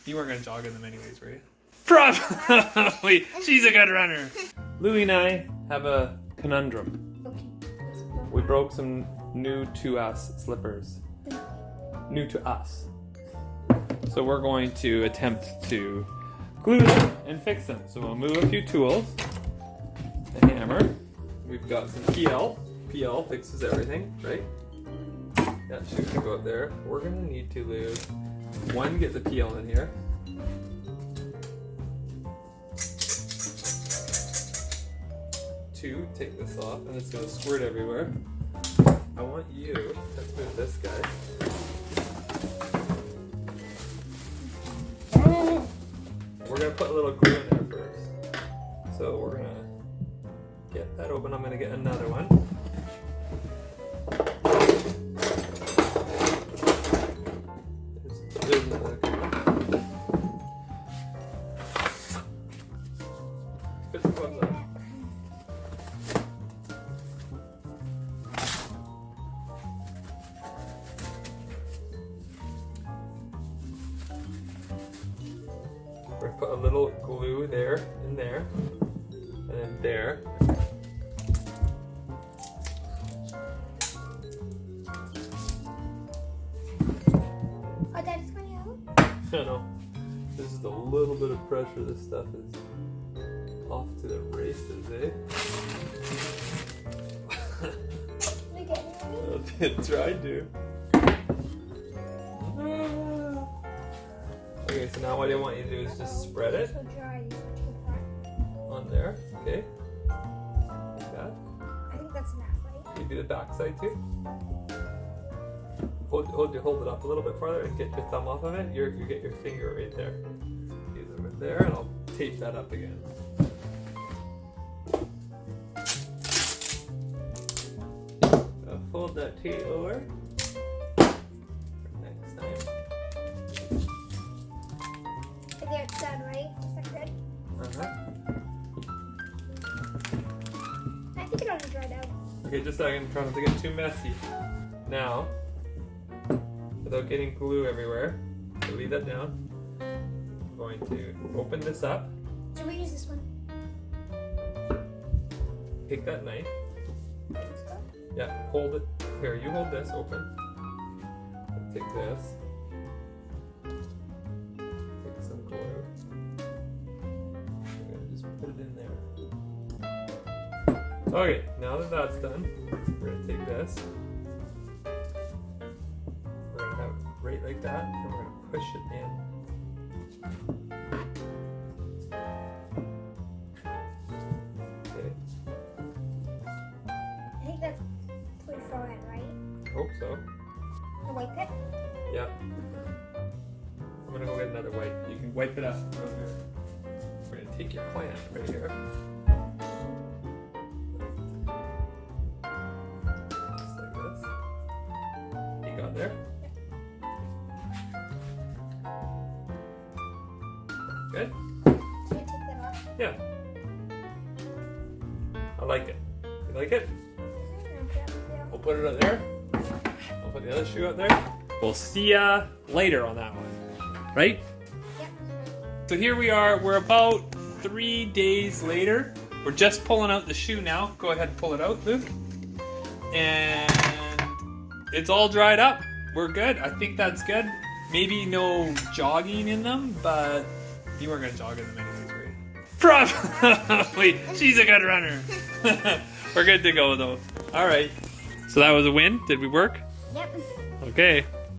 You weren't gonna jog in them anyways, were you? Probably. She's a good runner. Louie and I have a conundrum. Okay. We broke some new to us slippers. New to us. So we're going to attempt to glue them and fix them. So we'll move a few tools. The hammer. We've got some PL. PL fixes everything, right? That shoe can go up there. We're gonna need to lose one, get the PL in here. Two, take this off, and it's gonna squirt everywhere. I want you, let's move this guy. We're gonna put a little glue in there first. So we're gonna get that open. I'm gonna get another one. There's another glue. Put some gloves on. We're gonna put a little glue there and there, and then there. Oh, that's going out? I know. This is a little bit of pressure. This stuff is off to the races, eh? We get it? Try to. Okay, so now what I want you to do is just spread it So dry. These are too hard. on there. Okay. Like that. I think that's enough, right? You do the back side too. Hold it up a little bit farther and get your thumb off of it. You get your finger right there. Use it right there, and I'll tape that up again. Fold that tape over. Next time. I think it's done, right? Is that good? I think it already dried out. Okay, just a second. Try not to get too messy. Now, without getting glue everywhere, so leave that down. I'm going to open this up. Should we use this one? Take that knife. Let's go. Yeah, hold it. Here, you hold this open. Take this. Take some glue. I'm gonna just put it in there. Okay, now that that's done, we're gonna take this. We're gonna have it right like that, and we're gonna push it in. Okay, I think that's pretty far in, right? hope so. The wipe it? Yeah. I'm gonna go get another wipe. You can wipe it up. We're gonna take your plant right here. Just like this. You got there? Good? Can you take that off? Yeah. I like it. You like it? We'll put it up there. I'll put the other shoe up there. We'll see ya later on that one. Right? Yep. So here we are. We're about 3 days later. We're just pulling out the shoe now. Go ahead and pull it out, Luke. And it's all dried up. We're good. I think that's good. Maybe no jogging in them, but you weren't going to jog in them anyways, were you? Probably. She's a good runner. We're good to go, though. All right. So that was a win. Did we work? Yep. Okay.